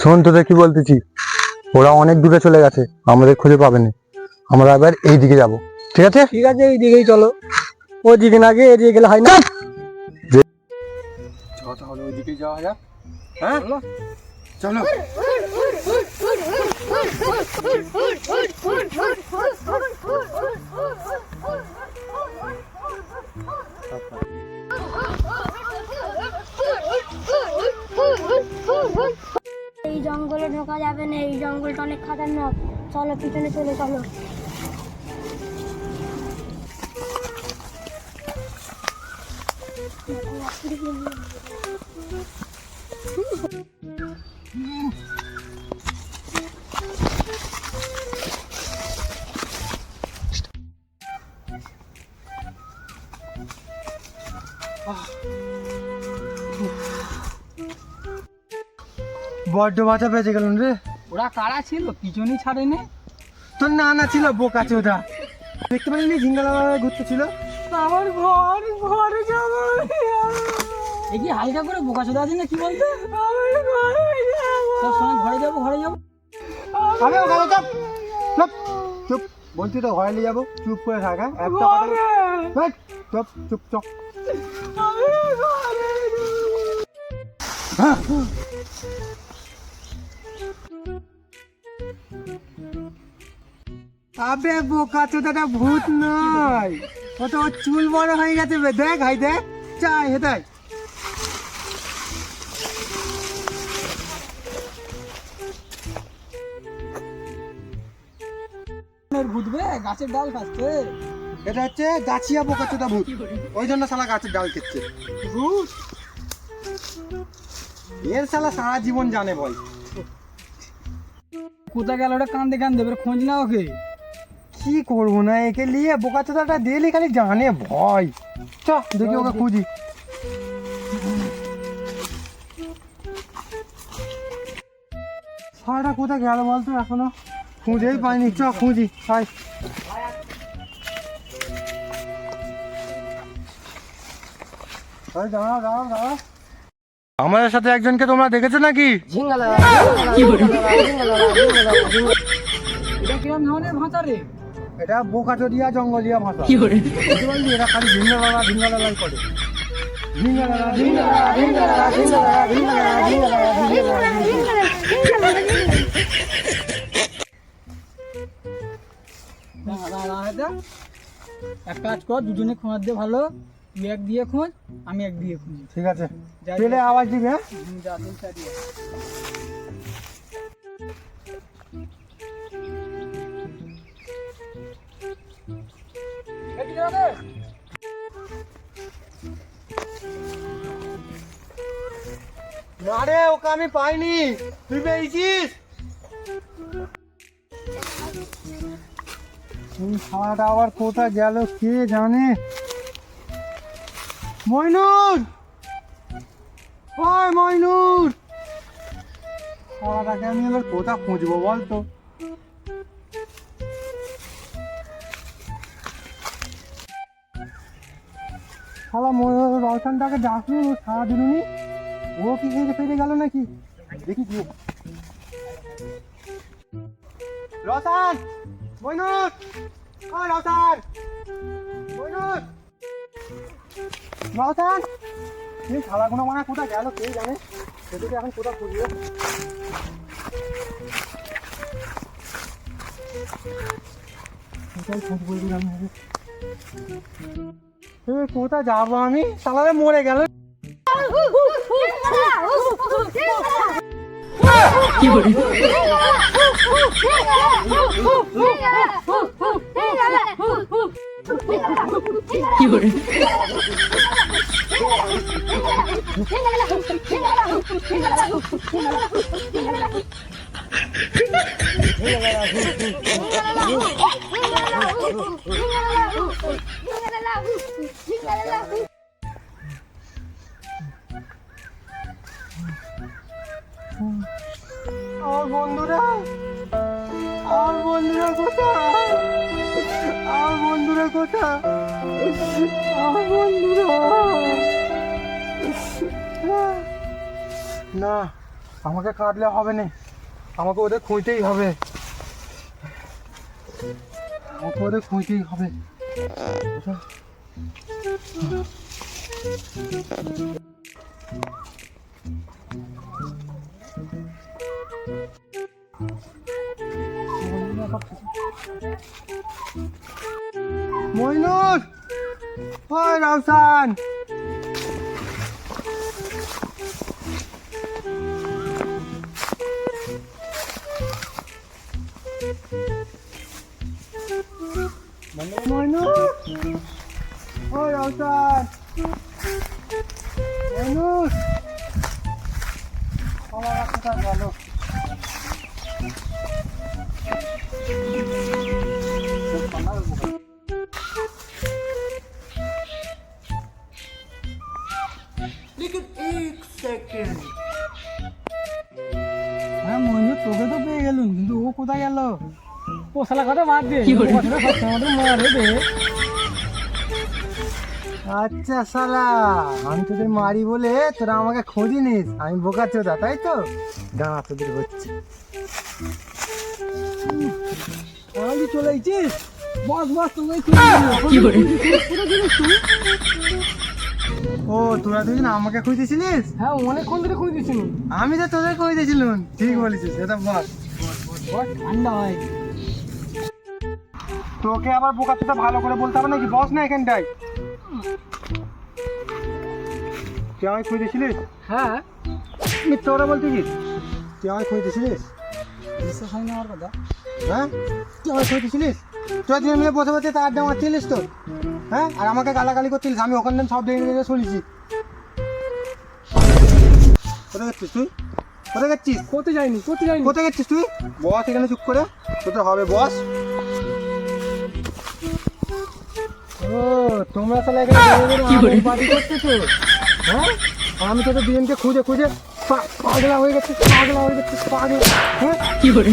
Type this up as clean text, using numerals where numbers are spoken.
শোন, তোদের কি বলতেছি, ওরা অনেক দূরে চলে গেছে, আমাদের খুঁজে পাবে না। আমরা এবার এই দিকে যাবো, ঠিক আছে? ঠিক আছে, এই দিকেই চলো। ও দিকে না গিয়ে এদিকে গেলে হয় না? তাহলে ওই দিকে যাওয়া যাক। হ্যাঁ চলো। এই জঙ্গলে ঢোকা যাবে না, এই জঙ্গলটা অনেক খাতারনাক। চলো পিছনে চলে চলো। বড্ড বাঁচা বেঁচে গেলেন রে। ওরা কারা ছিল? পিছনই ছাড়েনি। তোর না ছিল বোকা চোদা, দেখতে পারিনি ঝিঙ্গালা ঘুরতে ছিল। আমার ঘরে যাবো। এই কি হালকা করে বোকা চোদা আছে না, কি বলতে? তোর সঙ্গে ঘরে যাবো। আরে ওখানে চুপ চুপ চুপ, বলছি তো ঘরে নিয়ে যাবো, চুপ করে থাকা একটা কথা। চুপ চুপ চুপ। আবে বোকা চোদাটা ভূত নয়, ও তো চুল বড় হয়ে গেছে। দেখ হাই দেখ, চাই হেতাই। বুঝবে গাছের ডাল খাচ্ছে। এটা হচ্ছে গাছিয়া বোকা চোদা ভূত, ওই জন্য শালা গাছের ডাল খেচ্ছে। ভূত এর শালা সারা জীবন জানে বল। কোথা গেল? ওটা কান্দে এবার খোঁজ না ওকে। কি করবো না, একে নিয়ে বোকা চোদাটা দিলে খালি জানে ভয়। চ দেখি ওকে খুঁজি। সারাটা কোথায় গেল বলতো, এখনো খুঁজেই পাইনি। চ খুঁজি। হাই দাঁড়াও দাঁড়াও দাঁড়াও, আমাদের সাথে একজনকে তোমরা দেখেছো নাকি? এটা কিরম ধরনের ভাষা রে? এটা বোকাচোদিয়া জঙ্গলিয়া ভাষা। বুঝতে পারলি, এরা খালি ভিঙ্গালালাই করে। এক কাজ কর, দুজনে খোঁজ দিয়ে ভালো। তুই এক দিয়ে খোঁজ, আমি এক দিয়ে খুঁজি। ঠিক আছে, পেলে আওয়াজ দিবি। হ্যাঁ যা তুই চালিয়ে। না রে, ওকে আমি পাইনি, তুই পেয়েছিস? খাওয়াটা আবার কোথায় গেল কে জানে। মইনুর, ওই মইনুর, খাওয়াটাকে আমি এবার কোথা খুঁজবো বলতো? শালা রওশনটাকে ডাকলু, সারা দিনুনি, ও কি ফেরে গেল নাকি দেখি কি। রওশন, মইনুর, ওই রওশন, মইনুর, রওশন, এই শালাগুলো মানে কোথায় গেল কে জানে, সেটাকে এখন কোথায় খুঁজবে। কোথায় যাবো আমি, শালারে মরে গেল। আমার বন্ধুরা কোথায়, আমার বন্ধুরা কোথায়, আমার বন্ধুরা। না, আমাকে কাটলে হবে না, আমাকে ওদের খুঁজতেই হবে, আমাকে ওদের খুঁজতেই হবে। মইনুল, ওই রাউসান, মইনুল, ওই রাউসান, মইনুল, আমার রাস্তাটা ভালো। হ্যাঁ মইনুল, তোকে তো পেয়ে গেলুম, কিন্তু ও কোথায় গেল? ও শালা কথা বাদ দে, বোকাচোদা সবসময় আমাদের মারে রে। আচ্ছা শালা, আমি তোদের মারি বলে তোরা আমাকে খোঁজিনিস, আমি বোকাচোদা তাই তো? দাঁড়া তোদের হচ্ছে। আমি চলে এসেছিস, বস বস তোকে কি করে? ও তোরা দুজন আমাকে খুঁজেছিলিস? হ্যাঁ অনেকক্ষণ ধরে খুঁজে দিচ্ছিল। আমি তো তোদের খুঁজেছিলাম, ঠিক বলেছিস, এটা বল। ঠান্ডা হয়। তোকে আবার বোকাচোদা ভালো করে বলতে হবে নাকি? বস না এখানটায়। তুই আমায় খুঁজেছিলিস? হ্যাঁ মিথ্যা কথা বলতে কি? তুই আমায় খুঁজেছিলিস? বিশ্বাস হয় না আমার কথা। হ্যাঁ, তুই আমায় খুঁজেছিলিস? তোরা দুজন মিলে বসে বসে তার আড্ডা মারছিলিস তো? হ্যাঁ, আর আমাকে গালাগালি করছিলিস, আমি ওখান থেকে সব দেখে দেখে শুনেছি। কোথায় গেছিস তুই? কোথায় গেছিস? করতে যাইনি, করতে যাইনি। কোথায় গেছিস তুই? বস এখানে চুপ করে, তোদের হবে বস। ও তোমরা তাহলে এখানে পার্টি করতেছো? হ্যাঁ, আর আমি তোদের দুজনকে খুঁজে খুঁজে পাগলা হয়ে গেছিস, পাগলা হয়ে গেছিস, পাগলা। হ্যাঁ, কি করে?